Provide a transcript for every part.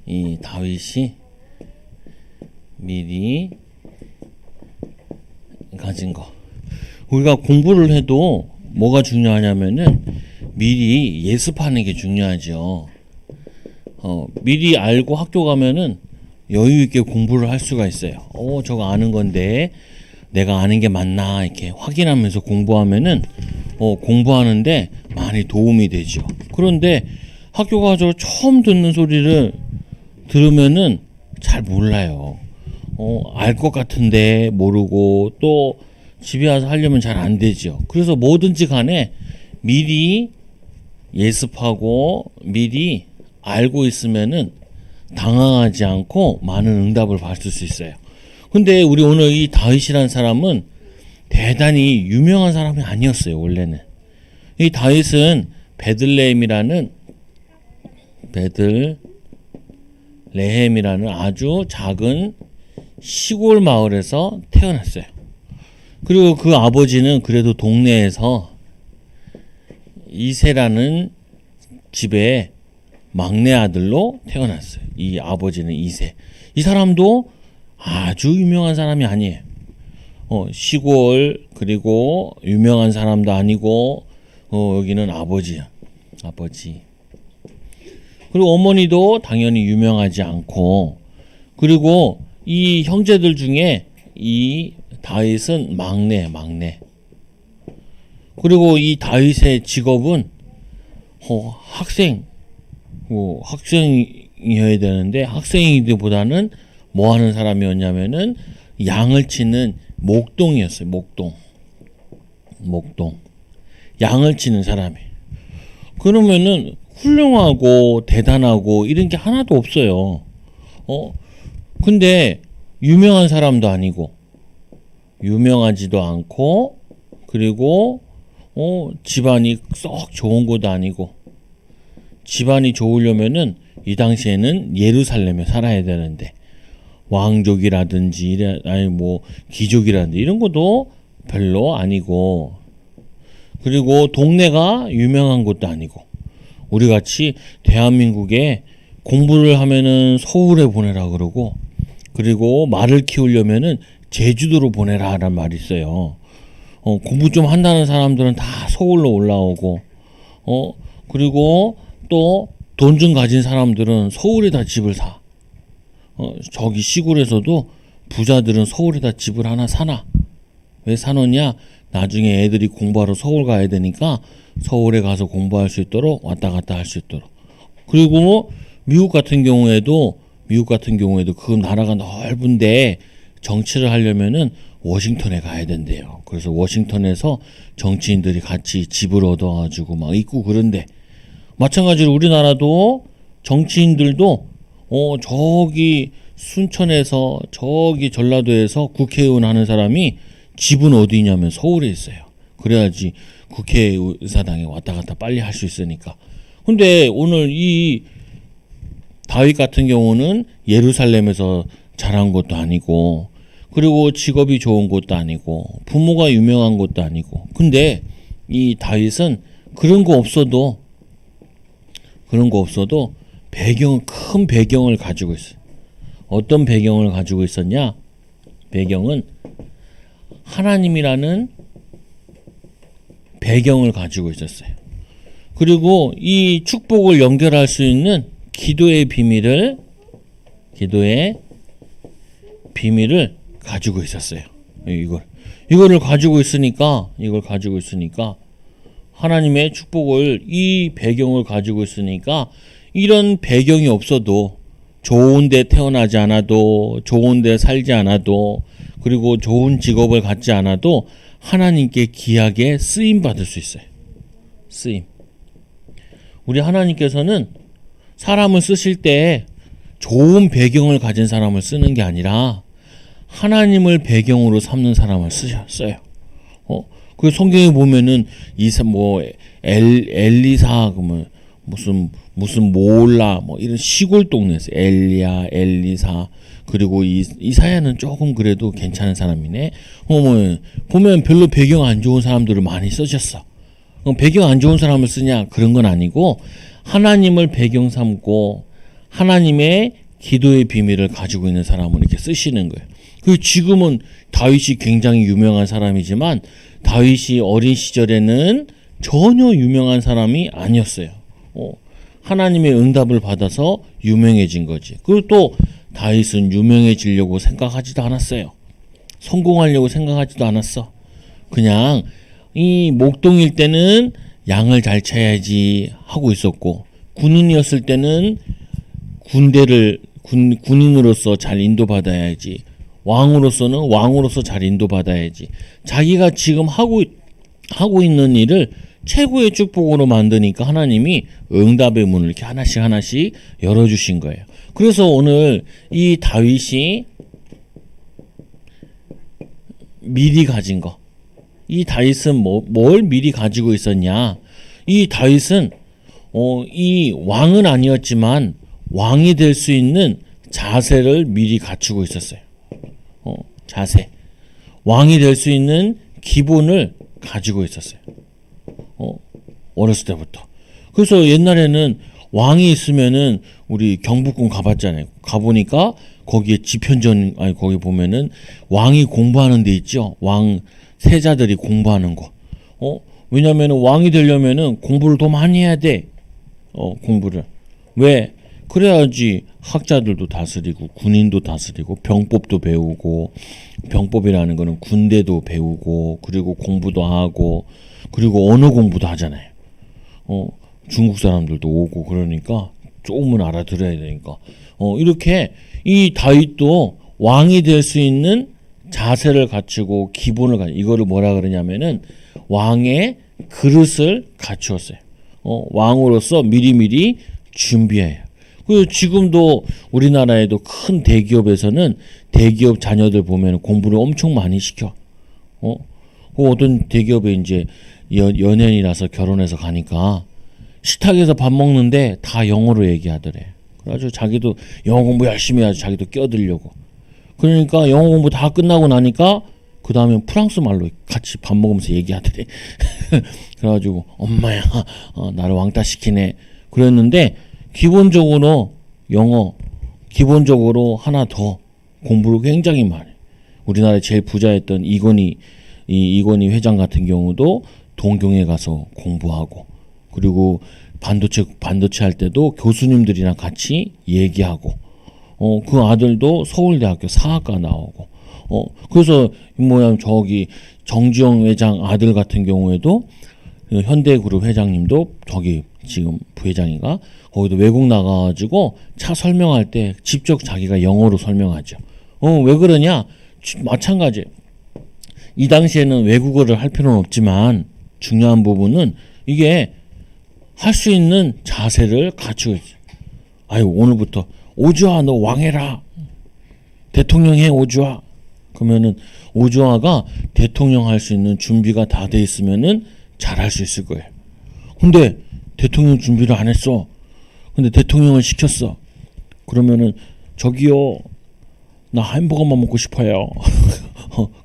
이 다윗이 미리 가진 거. 우리가 공부를 해도 뭐가 중요하냐면은 미리 예습하는 게 중요하죠. 미리 알고 학교 가면은 여유 있게 공부를 할 수가 있어요. 저거 아는 건데 내가 아는 게 맞나 이렇게 확인하면서 공부하면은 공부하는데 많이 도움이 되죠. 그런데 학교 가서 처음 듣는 소리를 들으면은 잘 몰라요. 알 것 같은데 모르고 또 집에 와서 하려면 잘 안 되죠. 그래서 뭐든지 간에 미리 예습하고 미리 알고 있으면은 당황하지 않고 많은 응답을 받을 수 있어요. 근데 우리 오늘 이 다윗이라는 사람은 대단히 유명한 사람이 아니었어요. 원래는 이 다윗은 베들레헴이라는 아주 작은 시골 마을에서 태어났어요. 그리고 그 아버지는 그래도 동네에서 이새라는 집에 막내 아들로 태어났어요. 이 아버지는 이새. 이 사람도 아주 유명한 사람이 아니에요. 시골 그리고 유명한 사람도 아니고 여기는 아버지야. 아버지. 그리고 어머니도 당연히 유명하지 않고 그리고 이 형제들 중에 이 다윗은 막내. 그리고 이 다윗의 직업은 학생이어야 되는데 학생이기보다는 뭐 하는 사람이었냐면은 양을 치는 목동이었어요. 목동. 양을 치는 사람이에요. 그러면은 훌륭하고 대단하고 이런 게 하나도 없어요. 근데 유명한 사람도 아니고 유명하지도 않고 그리고 집안이 썩 좋은 것도 아니고 집안이 좋으려면은 이 당시에는 예루살렘에 살아야 되는데 왕족이라든지 아니 뭐 귀족이라든지 이런 것도 별로 아니고 그리고 동네가 유명한 것도 아니고 우리 같이 대한민국에 공부를 하면은 서울에 보내라 그러고 그리고 말을 키우려면은 제주도로 보내라라는 말이 있어요. 공부 좀 한다는 사람들은 다 서울로 올라오고 그리고 또 돈 좀 가진 사람들은 서울에다 집을 사. 저기 시골에서도 부자들은 서울에다 집을 하나 사나. 왜 사놓냐? 나중에 애들이 공부하러 서울 가야 되니까 서울에 가서 공부할 수 있도록 왔다 갔다 할 수 있도록. 그리고 미국 같은 경우에도 그 나라가 넓은데 정치를 하려면은 워싱턴에 가야 된대요. 그래서 워싱턴에서 정치인들이 같이 집을 얻어가지고 막 있고 그런데 마찬가지로 우리나라도 정치인들도 저기 순천에서 저기 전라도에서 국회의원 하는 사람이 집은 어디냐면 서울에 있어요. 그래야지 국회의사당에 왔다 갔다 빨리 할 수 있으니까. 근데 오늘 이 다윗 같은 경우는 예루살렘에서 자란 것도 아니고 그리고 직업이 좋은 것도 아니고 부모가 유명한 것도 아니고 근데 이 다윗은 그런 거 없어도 큰 배경을 가지고 있어요. 어떤 배경을 가지고 있었냐? 배경은 하나님이라는 배경을 가지고 있었어요. 그리고 이 축복을 연결할 수 있는 기도의 비밀을 가지고 있었어요. 이걸 가지고 있으니까 하나님의 축복을 이 배경을 가지고 있으니까 이런 배경이 없어도 좋은 데 태어나지 않아도 좋은 데 살지 않아도 그리고 좋은 직업을 갖지 않아도 하나님께 귀하게 쓰임 받을 수 있어요. 쓰임. 우리 하나님께서는 사람을 쓰실 때 좋은 배경을 가진 사람을 쓰는 게 아니라 하나님을 배경으로 삼는 사람을 써요. 그 성경에 보면은 엘리사 그러면 무슨 몰라 뭐 이런 시골 동네에서 엘리야, 엘리사 그리고 이사야는 조금 그래도 괜찮은 사람이네. 보면 별로 배경 안 좋은 사람들을 많이 쓰셨어. 배경 안 좋은 사람을 쓰냐 그런 건 아니고 하나님을 배경 삼고 하나님의 기도의 비밀을 가지고 있는 사람을 이렇게 쓰시는 거예요. 그 지금은 다윗이 굉장히 유명한 사람이지만 다윗이 어린 시절에는 전혀 유명한 사람이 아니었어요. 하나님의 응답을 받아서 유명해진 거지. 그리고 또 다윗은 유명해지려고 생각하지도 않았어요. 성공하려고 생각하지도 않았어. 그냥 이 목동일 때는 양을 잘 쳐야지 하고 있었고, 군인이었을 때는 군인으로서 잘 인도받아야지, 왕으로서는 왕으로서 잘 인도받아야지, 자기가 지금 하고 있는 일을 최고의 축복으로 만드니까 하나님이 응답의 문을 이렇게 하나씩 열어주신 거예요. 그래서 오늘 이 다윗이 미리 가진 거, 이 다윗은 뭘 미리 가지고 있었냐? 이 다윗은 이 왕은 아니었지만 왕이 될 수 있는 자세를 미리 갖추고 있었어요. 자세, 왕이 될 수 있는 기본을 가지고 있었어요. 어렸을 때부터. 그래서 옛날에는 왕이 있으면은 우리 경복궁 가봤잖아요. 가보니까 거기에 지편전, 거기 보면은 왕이 공부하는 데 있죠. 왕 세자들이 공부하는 거. 왜냐면은 왕이 되려면은 공부를 더 많이 해야 돼. 공부를. 왜? 그래야지 학자들도 다스리고 군인도 다스리고 병법도 배우고, 병법이라는 거는 군대도 배우고 그리고 공부도 하고 그리고 언어 공부도 하잖아요. 중국 사람들도 오고 그러니까 조금은 알아들어야 되니까. 이렇게 이 다윗도 왕이 될 수 있는 자세를 갖추고 기본을 갖추고, 이거를 뭐라 그러냐면은 왕의 그릇을 갖추었어요. 왕으로서 미리미리 준비해요. 그리고 지금도 우리나라에도 큰 대기업에서는 대기업 자녀들 보면 공부를 엄청 많이 시켜. 어떤 대기업에 이제 연예인이라서 결혼해서 가니까 식탁에서 밥 먹는데 다 영어로 얘기하더래. 그래가지고 자기도 영어 공부 열심히 해야지, 자기도 껴들려고. 그러니까 영어 공부 다 끝나고 나니까 그 다음에 프랑스 말로 같이 밥 먹으면서 얘기하더래. 그래가지고 엄마야, 나를 왕따 시키네. 그랬는데 기본적으로 영어, 기본적으로 하나 더 공부를 굉장히 많이. 우리나라에 제일 부자였던 이건희 회장 같은 경우도 동경에 가서 공부하고, 그리고 반도체 할 때도 교수님들이랑 같이 얘기하고, 그 아들도 서울대학교 사학과 나오고, 그래서 저기 정지영 회장 아들 같은 경우에도 현대그룹 회장님도 저기 지금 부회장인가 거기도 외국 나가가지고 차 설명할 때 직접 자기가 영어로 설명하죠. 왜 그러냐? 마찬가지. 이 당시에는 외국어를 할 필요는 없지만 중요한 부분은 이게 할 수 있는 자세를 갖추고 있어요. 아유, 오늘부터 오주아 너 왕해라. 대통령 해 오주아. 그러면은 오주아가 대통령 할 수 있는 준비가 다 돼 있으면은 잘할 수 있을 거예요. 근데 대통령 준비를 안 했어. 근데 대통령을 시켰어. 그러면은 저기요, 나 햄버거만 먹고 싶어요.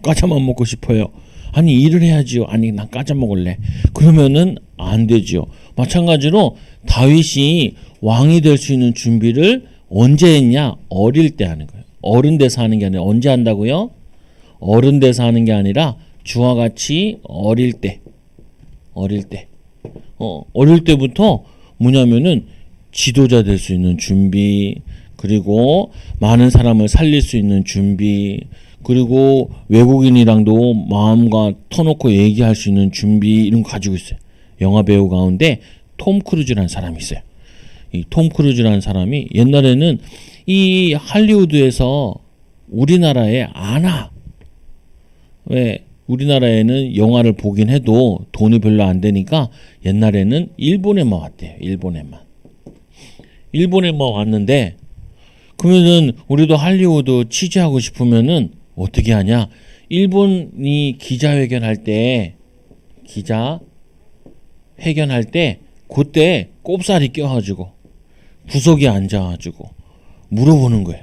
과자만 먹고 싶어요. 아니 일을 해야지요. 아니 난 과자 먹을래. 그러면은 안 되죠. 마찬가지로 다윗이 왕이 될 수 있는 준비를 언제 했냐? 어릴 때 하는 거예요. 어른 돼서 하는 게 아니라 언제 한다고요? 어른 돼서 하는 게 아니라 주와 같이 어릴 때. 어릴 때부터 뭐냐면은 지도자 될 수 있는 준비, 그리고 많은 사람을 살릴 수 있는 준비, 그리고 외국인이랑도 마음과 터놓고 얘기할 수 있는 준비, 이런 거 가지고 있어요. 영화 배우 가운데 톰 크루즈라는 사람이 있어요. 이 톰 크루즈라는 사람이 옛날에는 이 할리우드에서 우리나라에 안 와. 왜? 우리나라에는 영화를 보긴 해도 돈이 별로 안 되니까 옛날에는 일본에만 왔대요. 일본에만 왔는데, 그러면은 우리도 할리우드 취재하고 싶으면은 어떻게 하냐? 일본이 기자회견할 때 그때 꼽사리 껴가지고 구석에 앉아가지고 물어보는 거예요.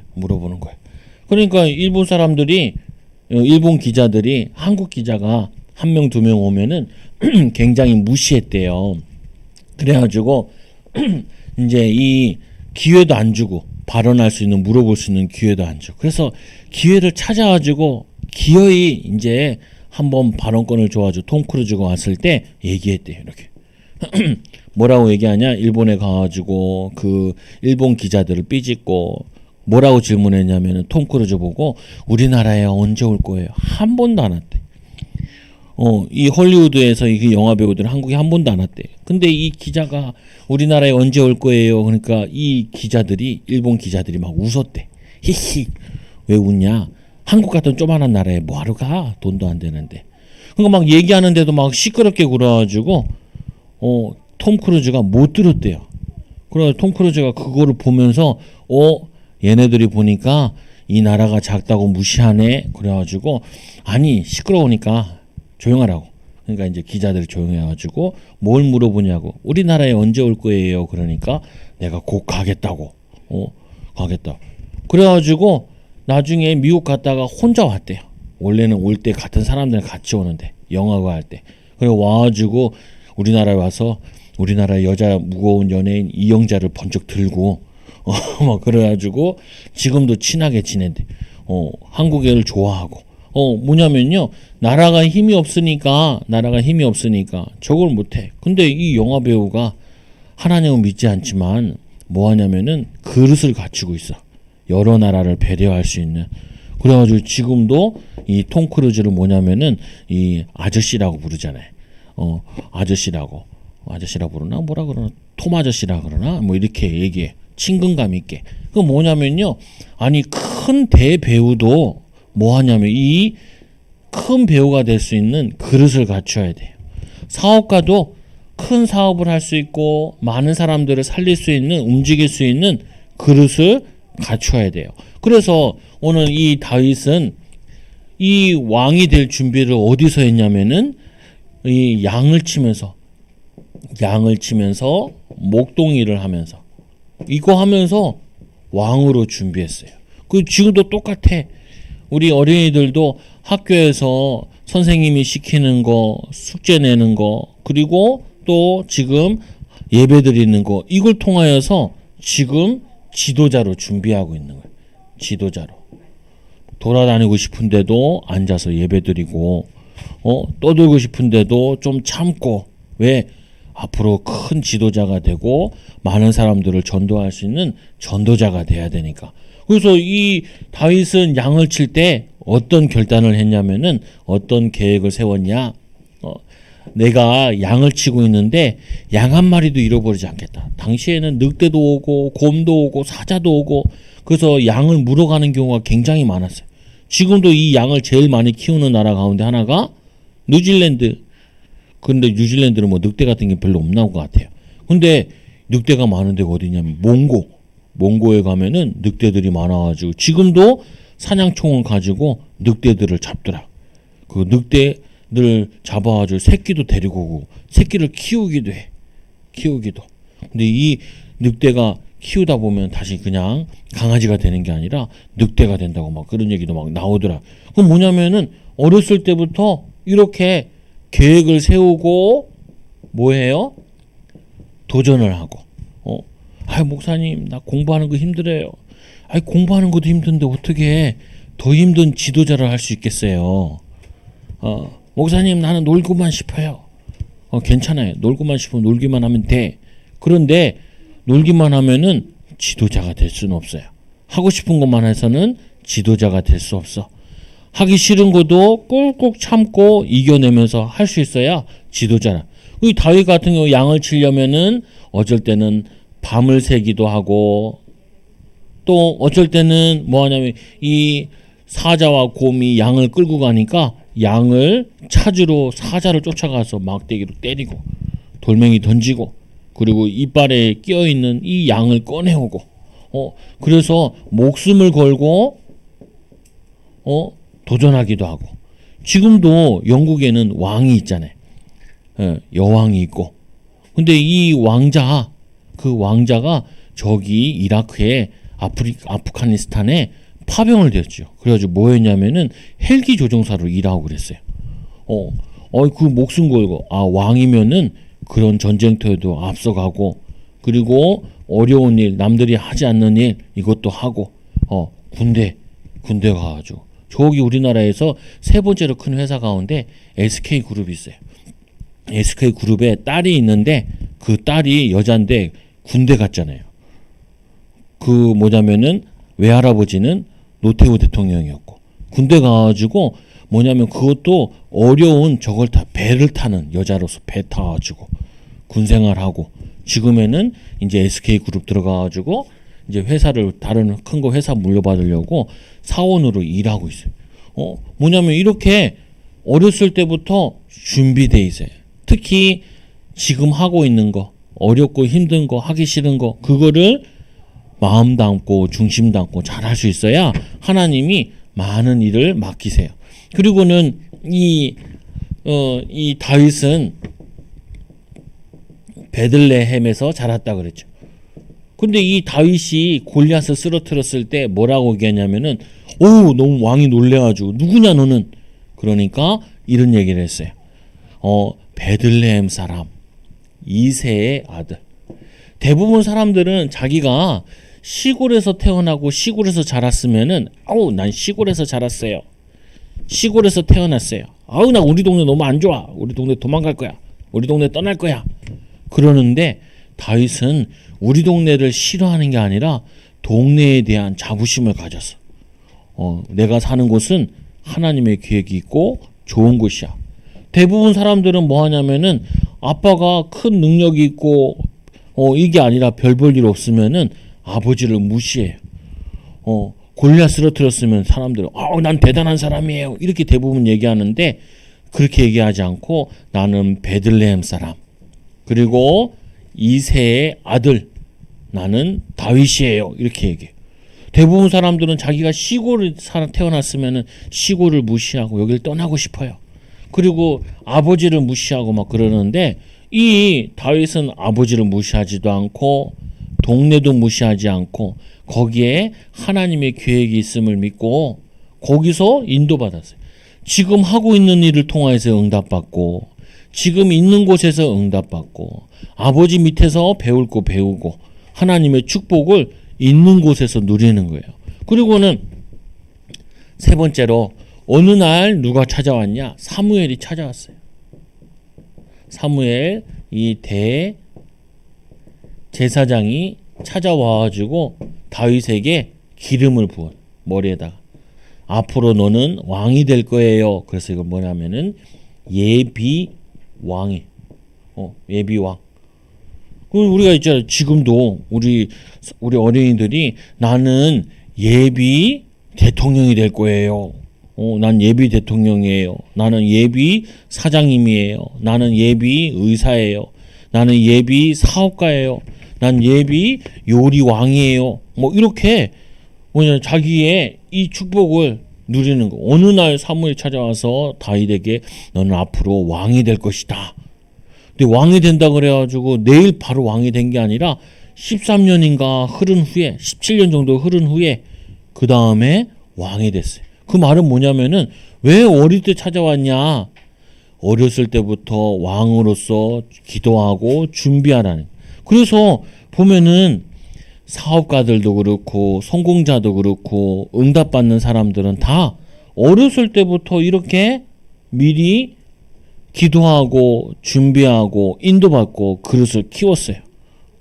그러니까 일본 기자들이 한국 기자가 한 명, 두 명 오면은 굉장히 무시했대요. 그래가지고 이제 이 기회도 안 주고 발언할 수 있는 물어볼 수 있는 기회도 안 줘. 그래서 기회를 찾아가지고 기어이 이제 한번 발언권을 줘가지고 톰 크루즈가 왔을 때 얘기했대요. 이렇게 뭐라고 얘기하냐? 일본에 가가지고 그 일본 기자들을 삐짓고 뭐라고 질문했냐면은 톰 크루즈 보고 우리나라에 언제 올 거예요? 한 번도 안 왔대. 이 헐리우드에서 이 영화 배우들은 한국에 한 번도 안 왔대. 근데 이 기자가 우리나라에 언제 올 거예요? 그러니까 이 기자들이 일본 기자들이 막 웃었대. 히히 왜 웃냐? 한국 같은 조만한 나라에 뭐하러 가? 돈도 안 되는데. 그러니까 막 얘기하는데도 막 시끄럽게 굴어가지고 톰 크루즈가 못 들었대요. 그래서 톰 크루즈가 그거를 보면서 얘네들이 보니까 이 나라가 작다고 무시하네. 그래가지고 아니 시끄러우니까 조용하라고. 그러니까 이제 기자들이 조용해가지고 뭘 물어보냐고. 우리나라에 언제 올 거예요? 그러니까 내가 곧 가겠다고. 가겠다. 그래가지고 나중에 미국 갔다가 혼자 왔대요. 원래는 올 때 같은 사람들이랑 같이 오는데 영화가 할 때. 그래 와가지고 우리나라에 와서 우리나라 여자 무거운 연예인 이영자를 번쩍 들고 막 그래가지고 지금도 친하게 지낸대. 한국애를 좋아하고. 뭐냐면요. 나라가 힘이 없으니까 저걸 못해. 근데 이 영화 배우가 하나님을 믿지 않지만 뭐 하냐면은 그릇을 갖추고 있어. 여러 나라를 배려할 수 있는. 그래가지고 지금도 이 톰 크루즈를 뭐냐면은 이 아저씨라고 부르잖아요. 아저씨라고 부르나 뭐라 그러나 톰 아저씨라 그러나 뭐 이렇게 얘기해. 친근감 있게. 그 뭐냐면요. 아니 큰 대배우도 뭐 하냐면 이 큰 배우가 될 수 있는 그릇을 갖춰야 돼요. 사업가도 큰 사업을 할 수 있고 많은 사람들을 살릴 수 있는 움직일 수 있는 그릇을 갖춰야 돼요. 그래서 오늘 이 다윗은 이 왕이 될 준비를 어디서 했냐면은 이 양을 치면서 목동이를 하면서 이거 하면서 왕으로 준비했어요. 그 지금도 똑같아. 우리 어린이들도 학교에서 선생님이 시키는 거, 숙제 내는 거, 그리고 또 지금 예배 드리는 거, 이걸 통하여서 지금 지도자로 준비하고 있는 거예요. 지도자로. 돌아다니고 싶은데도 앉아서 예배 드리고, 떠들고 싶은데도 좀 참고, 왜? 앞으로 큰 지도자가 되고 많은 사람들을 전도할 수 있는 전도자가 돼야 되니까. 그래서 이 다윗은 양을 칠 때 어떤 결단을 했냐면은 어떤 계획을 세웠냐. 내가 양을 치고 있는데 양 한 마리도 잃어버리지 않겠다. 당시에는 늑대도 오고 곰도 오고 사자도 오고 그래서 양을 물어가는 경우가 굉장히 많았어요. 지금도 이 양을 제일 많이 키우는 나라 가운데 하나가 뉴질랜드. 근데 뉴질랜드는 뭐 늑대 같은 게 별로 없나 것 같아요. 근데 늑대가 많은 데가 어디냐면 몽고에 가면은 늑대들이 많아가지고 지금도 사냥총을 가지고 늑대들을 잡더라. 그 늑대들 잡아가지고 새끼도 데리고 오고 새끼를 키우기도 해. 근데 이 늑대가 키우다 보면 다시 그냥 강아지가 되는 게 아니라 늑대가 된다고 막 그런 얘기도 막 나오더라. 그럼 뭐냐면은 어렸을 때부터 이렇게 계획을 세우고 뭐해요? 도전을 하고. 목사님 나 공부하는 거 힘들어요. 공부하는 것도 힘든데 어떻게 더 힘든 지도자를 할 수 있겠어요. 목사님 나는 놀고만 싶어요. 괜찮아요. 놀고만 싶으면 놀기만 하면 돼. 그런데 놀기만 하면은 지도자가 될 수는 없어요. 하고 싶은 것만 해서는 지도자가 될 수 없어. 하기 싫은 것도 꾹꾹 참고 이겨내면서 할 수 있어야 지도자라. 이 다윗 같은 경우 양을 치려면은 어쩔 때는 밤을 새기도 하고 또 어쩔 때는 뭐 하냐면 이 사자와 곰이 양을 끌고 가니까 양을 찾으러 사자를 쫓아가서 막대기로 때리고 돌멩이 던지고 그리고 이빨에 끼어있는 이 양을 꺼내오고 그래서 목숨을 걸고 도전하기도 하고 지금도 영국에는 왕이 있잖아요. 여왕이 있고 근데 이 왕자가 저기 이라크에 아프가니스탄에 파병을 됐죠. 그래가지고 뭐 했냐면은 헬기 조종사로 일하고 그랬어요. 그 목숨 걸고 왕이면은 그런 전쟁터에도 앞서가고 그리고 어려운 일, 남들이 하지 않는 일 이것도 하고 군대 가가지고 저기 우리나라에서 세 번째로 큰 회사 가운데 SK그룹이 있어요. SK그룹에 딸이 있는데 그 딸이 여잔데 군대 갔잖아요. 그 뭐냐면은 외할아버지는 노태우 대통령이었고 군대 가가지고 뭐냐면 그것도 어려운 저걸 다 배를 타는 여자로서 배 타가지고 군생활하고 지금에는 이제 SK그룹 들어가가지고 이제 회사를 다른 큰 거 회사 물려받으려고 사원으로 일하고 있어요. 뭐냐면 이렇게 어렸을 때부터 준비돼 있어요. 특히 지금 하고 있는 거 어렵고 힘든 거 하기 싫은 거 그거를 마음 담고 중심 담고 잘할 수 있어야 하나님이 많은 일을 맡기세요. 그리고는 이 다윗은 베들레헴에서 자랐다 그랬죠. 근데 이 다윗이 골리앗을 쓰러뜨렸을 때 뭐라고 얘기하냐면은 너무 왕이 놀래가지고 누구냐 너는 그러니까 이런 얘기를 했어요. 베들레헴 사람 이새의 아들. 대부분 사람들은 자기가 시골에서 태어나고 시골에서 자랐으면은 난 시골에서 자랐어요. 시골에서 태어났어요. 나 우리 동네 너무 안 좋아. 우리 동네 도망갈 거야. 우리 동네 떠날 거야. 그러는데 다윗은 우리 동네를 싫어하는 게 아니라 동네에 대한 자부심을 가졌어. 내가 사는 곳은 하나님의 계획이 있고 좋은 곳이야. 대부분 사람들은 뭐 하냐면은 아빠가 큰 능력이 있고 이게 아니라 별 볼 일 없으면은 아버지를 무시해요. 골리앗 쓰러뜨렸으면 사람들은 난 대단한 사람이에요. 이렇게 대부분 얘기하는데 그렇게 얘기하지 않고 나는 베들레헴 사람 그리고 이새의 아들 나는 다윗이에요. 이렇게 얘기해요. 대부분 사람들은 자기가 시골에 태어났으면 시골을 무시하고 여기를 떠나고 싶어요. 그리고 아버지를 무시하고 막 그러는데 이 다윗은 아버지를 무시하지도 않고 동네도 무시하지 않고 거기에 하나님의 계획이 있음을 믿고 거기서 인도받았어요. 지금 하고 있는 일을 통해서 응답받고 지금 있는 곳에서 응답받고 아버지 밑에서 배울 거 배우고 하나님의 축복을 있는 곳에서 누리는 거예요. 그리고는 세 번째로 어느 날 누가 찾아왔냐? 사무엘이 찾아왔어요. 사무엘 이 대제사장이 찾아와가지고 다윗에게 기름을 부어 머리에다가 앞으로 너는 왕이 될 거예요. 그래서 이거 뭐냐면은 예비왕이 예비왕. 우리가 있잖아요. 지금도 우리 어린이들이 나는 예비 대통령이 될 거예요. 난 예비 대통령이에요. 나는 예비 사장님이에요. 나는 예비 의사예요. 나는 예비 사업가예요. 난 예비 요리왕이에요. 이렇게 자기의 이 축복을 누리는 거. 어느 날 사무엘이 찾아와서 다윗에게 너는 앞으로 왕이 될 것이다. 근데 왕이 된다 그래가지고 내일 바로 왕이 된 게 아니라 13년인가 흐른 후에 17년 정도 흐른 후에 그 다음에 왕이 됐어요. 그 말은 뭐냐면은 왜 어릴 때 찾아왔냐? 어렸을 때부터 왕으로서 기도하고 준비하라는. 그래서 보면은 사업가들도 그렇고 성공자도 그렇고 응답받는 사람들은 다 어렸을 때부터 이렇게 미리 기도하고 준비하고 인도받고 그릇을 키웠어요.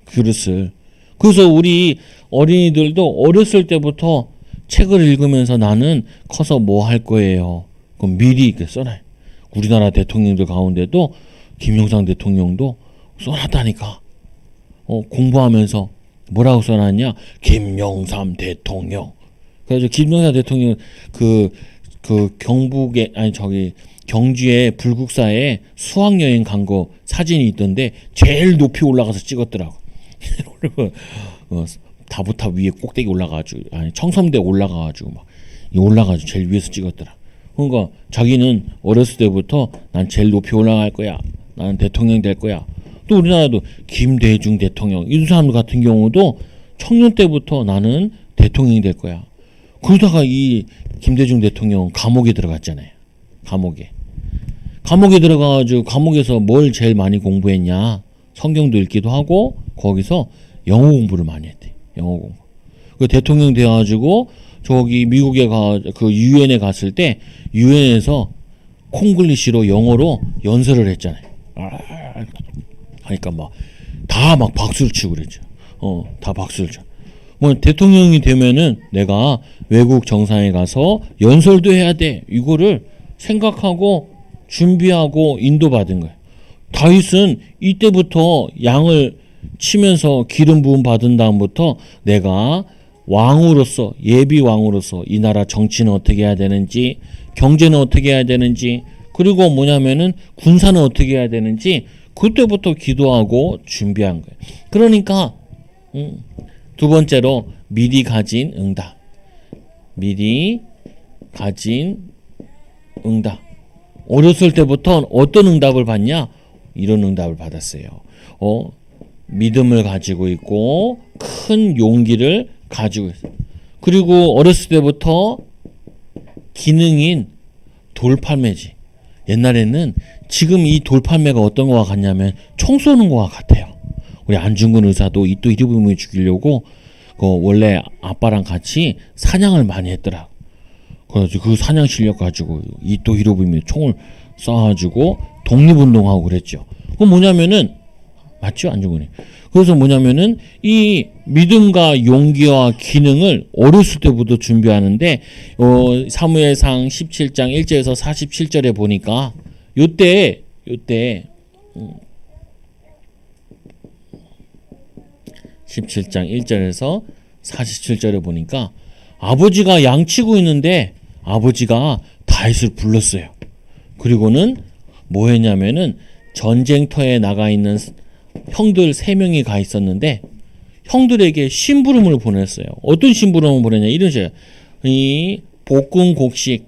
그릇을. 그래서 우리 어린이들도 어렸을 때부터 책을 읽으면서 나는 커서 뭐 할 거예요. 그럼 미리 이렇게 써놔요. 우리나라 대통령들 가운데도 김영삼 대통령도 써놨다니까. 공부하면서 뭐라고 써놨냐? 김영삼 대통령. 그래서 김영삼 대통령 그 경북에 경주에 불국사에 수학여행 간 거 사진이 있던데 제일 높이 올라가서 찍었더라고. 다보탑 위에 꼭대기 올라가가지고 청섬대 올라가가지고 막 올라가지고 제일 위에서 찍었더라. 그러니까 자기는 어렸을 때부터 난 제일 높이 올라갈 거야. 나는 대통령 될 거야. 또 우리나라도 김대중 대통령 이런 사람 같은 경우도 청년 때부터 나는 대통령이 될 거야. 그러다가 이 김대중 대통령 감옥에 들어갔잖아요. 감옥에 들어가가지고 감옥에서 뭘 제일 많이 공부했냐? 성경도 읽기도 하고 거기서 영어 공부를 많이 했대. 영어 공부. 그 대통령 돼가지고 저기 미국에 그 유엔에 갔을 때 유엔에서 콩글리시로 영어로 연설을 했잖아요. 하니까 다 박수를 치고 그랬죠. 다 박수를 쳐. 뭐 대통령이 되면은 내가 외국 정상에 가서 연설도 해야 돼. 이거를 생각하고 준비하고 인도받은 거예요. 다윗은 이때부터 양을 치면서 기름 부음 받은 다음부터 내가 왕으로서 예비 왕으로서 이 나라 정치는 어떻게 해야 되는지, 경제는 어떻게 해야 되는지, 그리고 뭐냐면은 군사는 어떻게 해야 되는지 그때부터 기도하고 준비한 거예요. 그러니까 두 번째로 미리 가진 응답. 미리 가진 응답. 어렸을 때부터 어떤 응답을 받냐? 이런 응답을 받았어요. 믿음을 가지고 있고 큰 용기를 가지고 있어요. 그리고 어렸을 때부터 기능인 돌팔매지. 옛날에는 지금 이 돌팔매가 어떤 거와 같냐면 총 쏘는 거와 같아요. 우리 안중근 의사도 이또 이리부미 죽이려고 원래 아빠랑 같이 사냥을 많이 했더라. 그래서 그 사냥 실력 가지고 이또 히로부미 총을 쏴가지고 독립운동하고 그랬죠. 그건 뭐냐면은 맞죠, 안중근이. 그래서 뭐냐면은 이 믿음과 용기와 기능을 어렸을 때부터 준비하는데 사무엘상 17장 1절에서 47절에 보니까 요때 17장 1절에서 47절에 보니까 아버지가 양치고 있는데 아버지가 다윗을 불렀어요. 그리고는 뭐 했냐면은 전쟁터에 나가 있는 형들 3명이 가 있었는데 형들에게 심부름을 보냈어요. 어떤 심부름을 보냈냐? 이런 식이에요. 이 볶은 곡식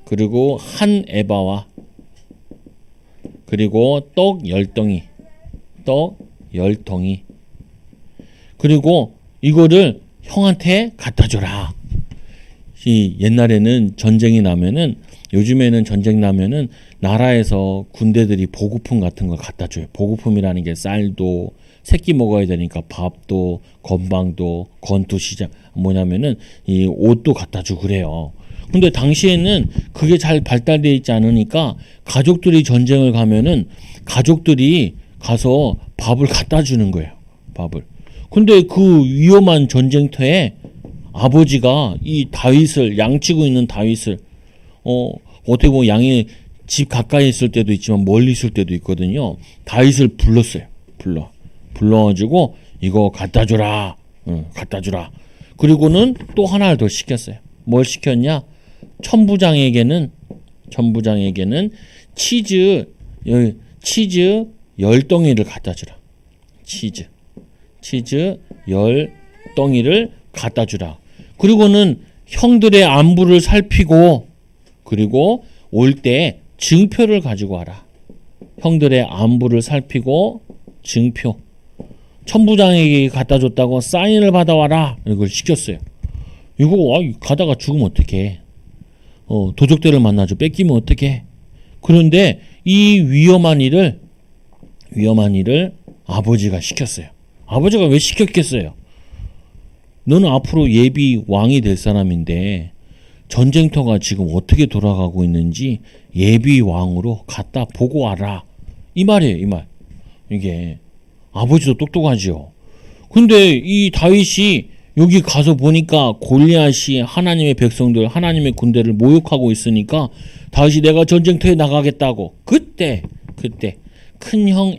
그리고 한 에바와 그리고 떡 10덩이 그리고 이거를 형한테 갖다 줘라. 이 옛날에는 전쟁이 나면은 요즘에는 전쟁 나면은 나라에서 군대들이 보급품 같은 걸 갖다 줘요. 보급품이라는 게 쌀도 새끼 먹어야 되니까 밥도 건방도 건투 시장 뭐냐면은 이 옷도 갖다 주고 그래요. 근데 당시에는 그게 잘 발달되어 있지 않으니까 가족들이 전쟁을 가면은 가족들이 가서 밥을 갖다 주는 거예요. 밥을. 근데 그 위험한 전쟁터에 아버지가 이 다윗을 양치고 있는 다윗을 어떻게 보면 양이 집 가까이 있을 때도 있지만 멀리 있을 때도 있거든요. 다윗을 불렀어요. 불러가지고 이거 갖다 주라. 갖다 주라. 그리고는 또 하나를 더 시켰어요. 뭘 시켰냐? 천부장에게는 치즈 10덩이를 갖다 주라. 치즈 10덩이를 갖다 주라. 그리고는 형들의 안부를 살피고 그리고 올 때 증표를 가지고 와라. 형들의 안부를 살피고 증표. 천부장에게 갖다 줬다고 사인을 받아와라. 이걸 시켰어요. 이거 가다가 죽으면 어떡해. 도적들을 만나죠. 뺏기면 어떡해. 그런데 이 위험한 일을 아버지가 시켰어요. 아버지가 왜 시켰겠어요? 너는 앞으로 예비 왕이 될 사람인데 전쟁터가 지금 어떻게 돌아가고 있는지 예비 왕으로 갔다 보고 와라. 이 말이에요. 이 말. 이게 아버지도 똑똑하지요. 근데 이 다윗이 여기 가서 보니까 골리앗이 하나님의 백성들, 하나님의 군대를 모욕하고 있으니까 다윗이 내가 전쟁터에 나가겠다고 그때 큰 형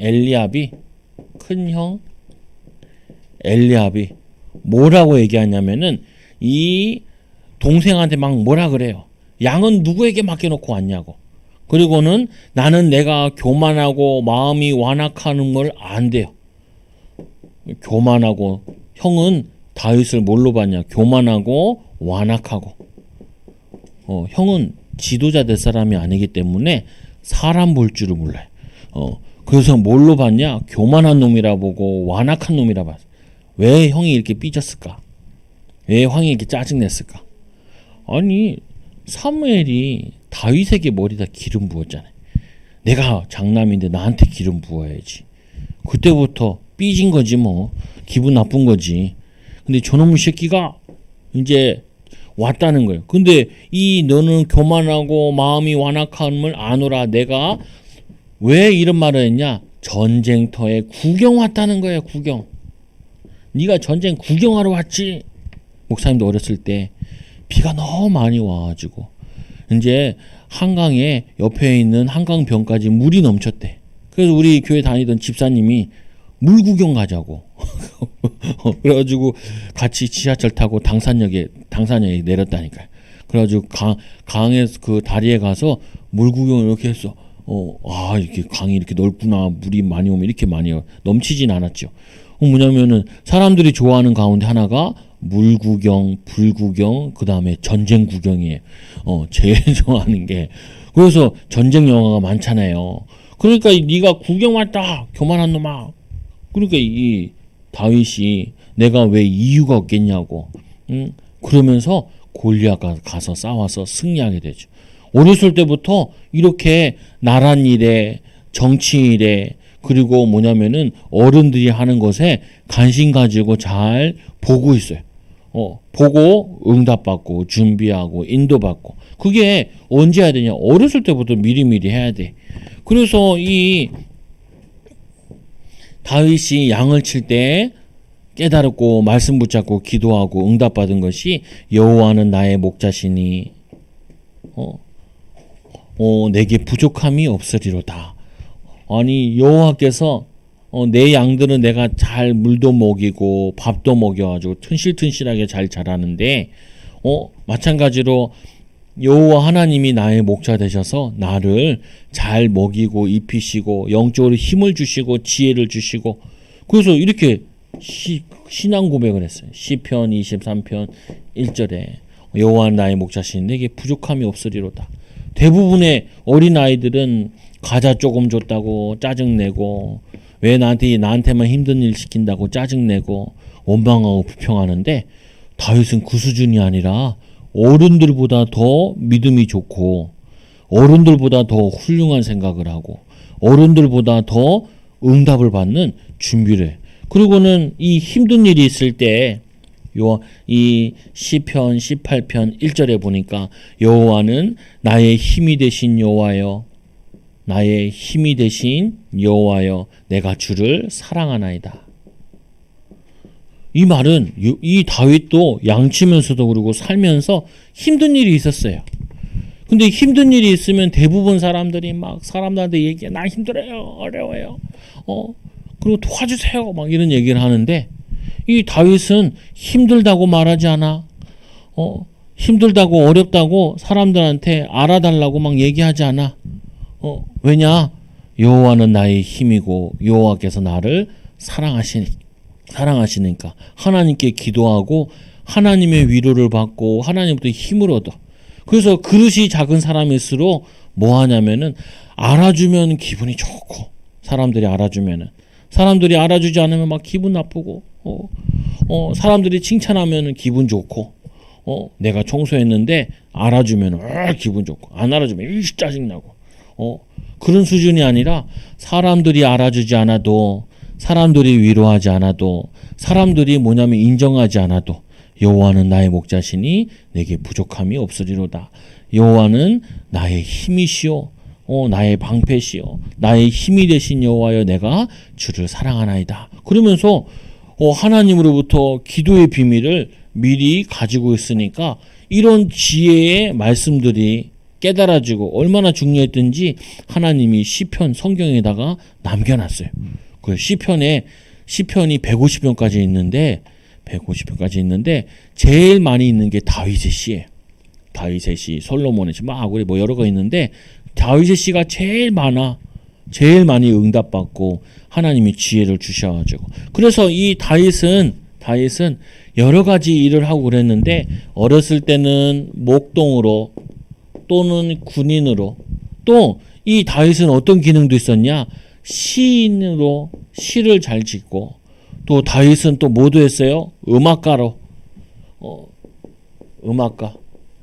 엘리압이 뭐라고 얘기하냐면은 이 동생한테 막 뭐라 그래요. 양은 누구에게 맡겨놓고 왔냐고. 그리고는 나는 내가 교만하고 마음이 완악하는 걸 안 돼요. 교만하고 형은 다윗을 뭘로 봤냐? 교만하고 완악하고. 형은 지도자 될 사람이 아니기 때문에 사람 볼 줄을 몰라요. 그래서 뭘로 봤냐? 교만한 놈이라 보고 완악한 놈이라 봤어. 왜 형이 이렇게 삐졌을까? 왜 형이 이렇게 짜증냈을까? 아니 사무엘이 다윗에게 머리다 기름 부었잖아요. 내가 장남인데 나한테 기름 부어야지. 그때부터 삐진 거지 뭐. 기분 나쁜 거지. 근데 저놈의 새끼가 이제 왔다는 거예요. 근데 이 너는 교만하고 마음이 완악함을 아노라. 내가 왜 이런 말을 했냐? 전쟁터에 구경 왔다는 거예요. 구경. 네가 전쟁 구경하러 왔지. 목사님도 어렸을 때 비가 너무 많이 와가지고 이제 한강에 옆에 있는 한강변까지 물이 넘쳤대. 그래서 우리 교회 다니던 집사님이 물 구경 가자고. 그래가지고 같이 지하철 타고 당산역에 내렸다니까요. 그래가지고 강에 그 다리에 가서 물 구경을 이렇게 했어. 이렇게 강이 이렇게 넓구나. 물이 많이 오면 이렇게 많이 넘치진 않았죠. 뭐냐면은 사람들이 좋아하는 가운데 하나가 물 구경, 불 구경, 그 다음에 전쟁 구경이에요. 제일 좋아하는 게. 그래서 전쟁 영화가 많잖아요. 그러니까 네가 구경 왔다, 교만한 놈아. 그러니까 이 다윗이 내가 왜 이유가 없겠냐고. 그러면서 골리앗과 가서 싸워서 승리하게 되죠. 어렸을 때부터 이렇게 나란 일에, 정치 일에, 그리고 뭐냐면은 어른들이 하는 것에 관심 가지고 잘 보고 있어요. 보고 응답받고 준비하고 인도받고. 그게 언제 해야 되냐? 어렸을 때부터 미리미리 해야 돼. 그래서 이 다윗이 양을 칠 때 깨달았고 말씀 붙잡고 기도하고 응답받은 것이 여호와는 나의 목자시니 내게 부족함이 없으리로다. 아니 여호와께서 내 양들은 내가 잘 물도 먹이고 밥도 먹여가지고 튼실튼실하게 잘 자라는데 마찬가지로 여호와 하나님이 나의 목자 되셔서 나를 잘 먹이고 입히시고 영적으로 힘을 주시고 지혜를 주시고 그래서 이렇게 신앙 고백을 했어요. 시편 23편 1절에 여호와는 나의 목자시니 내게 부족함이 없으리로다. 대부분의 어린아이들은 과자 조금 줬다고 짜증내고 왜 나한테만 힘든 일 시킨다고 짜증내고 원망하고 불평하는데 다윗은 그 수준이 아니라 어른들보다 더 믿음이 좋고 어른들보다 더 훌륭한 생각을 하고 어른들보다 더 응답을 받는 준비를 해. 그리고는 이 힘든 일이 있을 때 이 시편 18편 1절에 보니까 여호와는 나의 힘이 되신 여호와여 나의 힘이 되신 여호와여 내가 주를 사랑하나이다. 이 말은 이 다윗도 양치면서도 그러고 살면서 힘든 일이 있었어요. 근데 힘든 일이 있으면 대부분 사람들이 막 사람들한테 얘기해. 나 힘들어요. 어려워요. 그리고 도와주세요. 막 이런 얘기를 하는데 이 다윗은 힘들다고 말하지 않아. 힘들다고 어렵다고 사람들한테 알아달라고 막 얘기하지 않아. 왜냐? 여호와는 나의 힘이고 여호와께서 나를 사랑하시니까 하나님께 기도하고 하나님의 위로를 받고 하나님부터 힘을 얻어. 그래서 그릇이 작은 사람일수록 뭐 하냐면은 알아주면 기분이 좋고 사람들이 알아주지 않으면 막 기분 나쁘고 사람들이 칭찬하면 기분 좋고 내가 청소했는데 알아주면 기분 좋고 안 알아주면 짜증나고 그런 수준이 아니라 사람들이 알아주지 않아도 사람들이 위로하지 않아도 사람들이 뭐냐면 인정하지 않아도 여호와는 나의 목자시니 내게 부족함이 없으리로다. 여호와는 나의 힘이시오 나의 방패시오 나의 힘이 되신 여호와여 내가 주를 사랑하나이다. 그러면서 하나님으로부터 기도의 비밀을 미리 가지고 있으니까 이런 지혜의 말씀들이 깨달아지고 얼마나 중요했든지 하나님이 시편 성경에다가 남겨놨어요. 그 시편이 150편까지 있는데 제일 많이 있는 게 다윗의 시예요. 다윗의 시, 솔로몬의 시, 막 우리 뭐 여러 거 있는데 다윗의 시가 제일 많아. 제일 많이 응답받고 하나님이 지혜를 주셔가지고 그래서 이 다윗은 여러 가지 일을 하고 그랬는데 어렸을 때는 목동으로 또는 군인으로 또 이 다윗은 어떤 기능도 있었냐 시인으로 시를 잘 짓고 또 다윗은 또 뭐도 했어요 음악가로 음악가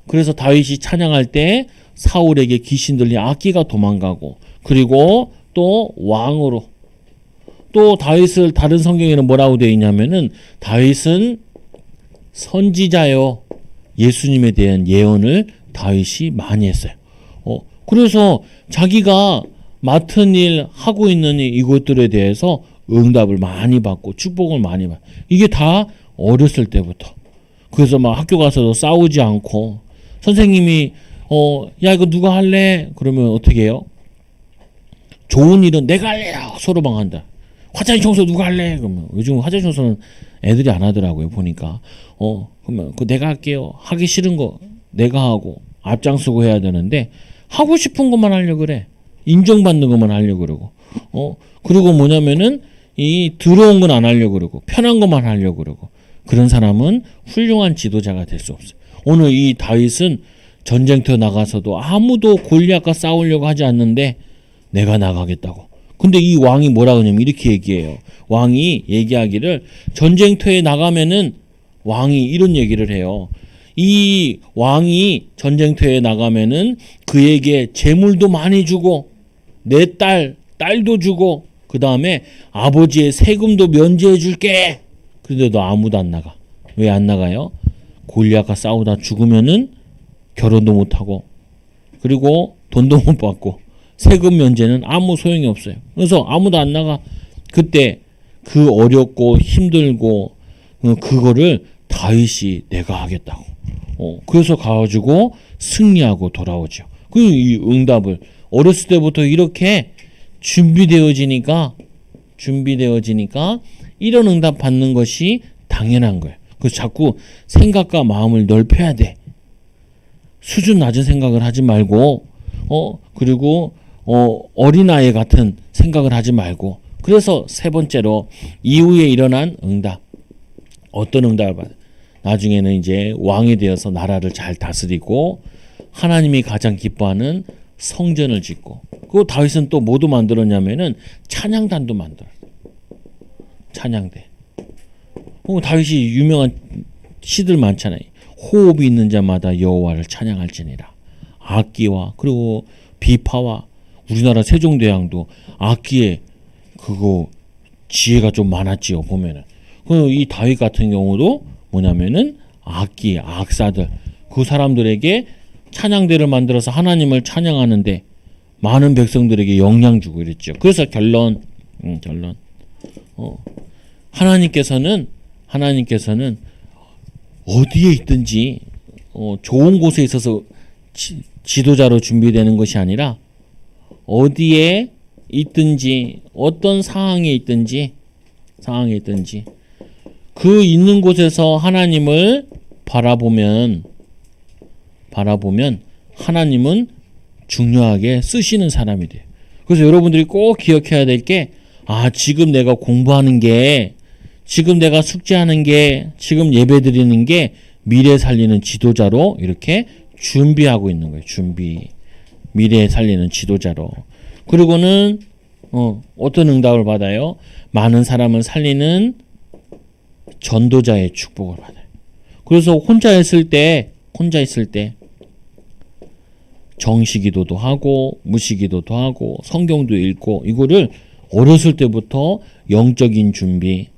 그래서 다윗이 찬양할 때 사울에게 귀신 들린 악기가 도망가고 그리고 또 왕으로 또 다윗을 다른 성경에는 뭐라고 되어 있냐면은 다윗은 선지자요. 예수님에 대한 예언을 다윗이 많이 했어요. 그래서 자기가 맡은 일, 하고 있는 일, 이것들에 대해서 응답을 많이 받고 축복을 많이 받고, 이게 다 어렸을 때부터. 그래서 막 학교 가서도 싸우지 않고, 선생님이 야 이거 누가 할래? 그러면 어떻게 해요? 좋은 일은 내가 할래요. 서로 막 한다. 화장실 청소 누가 할래? 그러면 요즘 화장실 청소는 애들이 안 하더라고요. 보니까. 그러면 그 내가 할게요. 하기 싫은 거 내가 하고 앞장서고 해야 되는데, 하고 싶은 것만 하려고 그래. 인정받는 것만 하려고 그러고. 그리고 뭐냐면은 이 더러운 건 안 하려고 그러고 편한 것만 하려고 그러고. 그런 사람은 훌륭한 지도자가 될 수 없어요. 오늘 이 다윗은 전쟁터 나가서도 아무도 골리앗과 싸우려고 하지 않는데 내가 나가겠다고. 근데 이 왕이 뭐라 그러냐면 이렇게 얘기해요. 왕이 얘기하기를, 전쟁터에 나가면은 왕이 이런 얘기를 해요. 이 왕이 전쟁터에 나가면은 그에게 재물도 많이 주고 내 딸도 주고 그 다음에 아버지의 세금도 면제해 줄게. 그런데도 아무도 안 나가. 왜 안 나가요? 골리앗과 싸우다 죽으면은 결혼도 못하고 그리고 돈도 못 받고 세금 면제는 아무 소용이 없어요. 그래서 아무도 안 나가. 그때 그 어렵고 힘들고 그거를 다윗이 내가 하겠다고. 그래서 가가지고 승리하고 돌아오죠. 그리고 이 응답을 어렸을 때부터 이렇게 준비되어지니까 이런 응답 받는 것이 당연한 거예요. 그래서 자꾸 생각과 마음을 넓혀야 돼. 수준 낮은 생각을 하지 말고, 그리고 어린아이 같은 생각을 하지 말고. 그래서 세 번째로 이후에 일어난 응답. 어떤 응답을 받아요? 나중에는 이제 왕이 되어서 나라를 잘 다스리고 하나님이 가장 기뻐하는 성전을 짓고, 그 다윗은 또 뭐도 만들었냐면은 찬양단도 만들었어요. 찬양대. 다윗이 유명한 시들 많잖아요. 호흡이 있는 자마다 여호와를 찬양할지니라. 악기와 그리고 비파와, 우리나라 세종대왕도 악기에 그거 지혜가 좀 많았지요. 보면은 이 다윗 같은 경우도 뭐냐면은 악기, 악사들, 그 사람들에게 찬양대를 만들어서 하나님을 찬양하는데 많은 백성들에게 영향 주고 이랬죠. 그래서 결론 하나님께서는 어디에 있든지 좋은 곳에 있어서 지도자로 준비되는 것이 아니라 어디에 있든지 어떤 상황에 있든지 그 있는 곳에서 하나님을 바라보면 하나님은 중요하게 쓰시는 사람이 돼요. 그래서 여러분들이 꼭 기억해야 될 게, 지금 내가 공부하는 게, 지금 내가 숙제하는 게, 지금 예배드리는 게 미래 살리는 지도자로 이렇게 준비하고 있는 거예요. 미래 살리는 지도자로. 그리고는 어떤 응답을 받아요? 많은 사람을 살리는 전도자의 축복을 받아요. 그래서 혼자 있을 때 정시기도도 하고 무시기도도 하고 성경도 읽고, 이거를 어렸을 때부터 영적인 준비,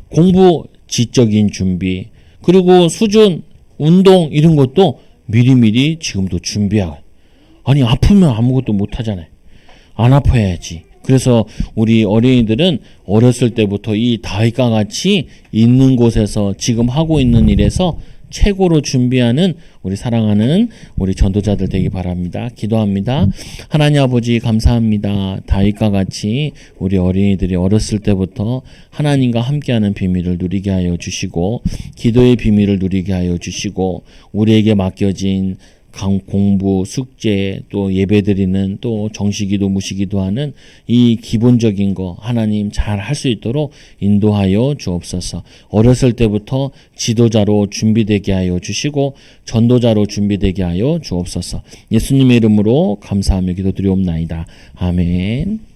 공부 지적인 준비, 그리고 수준, 운동 이런 것도 미리미리 지금도 준비하고. 아니 아프면 아무것도 못하잖아요. 안 아파야지. 그래서 우리 어린이들은 어렸을 때부터 이 다윗과 같이 있는 곳에서 지금 하고 있는 일에서 최고로 준비하는 우리 사랑하는 우리 전도자들 되기 바랍니다. 기도합니다. 하나님 아버지 감사합니다. 다윗과 같이 우리 어린이들이 어렸을 때부터 하나님과 함께하는 비밀을 누리게 하여 주시고, 기도의 비밀을 누리게 하여 주시고, 우리에게 맡겨진 공부, 숙제, 또 예배드리는, 또 정시기도, 무시기도 하는 이 기본적인 거 하나님 잘 할 수 있도록 인도하여 주옵소서. 어렸을 때부터 지도자로 준비되게 하여 주시고 전도자로 준비되게 하여 주옵소서. 예수님의 이름으로 감사하며 기도드리옵나이다. 아멘.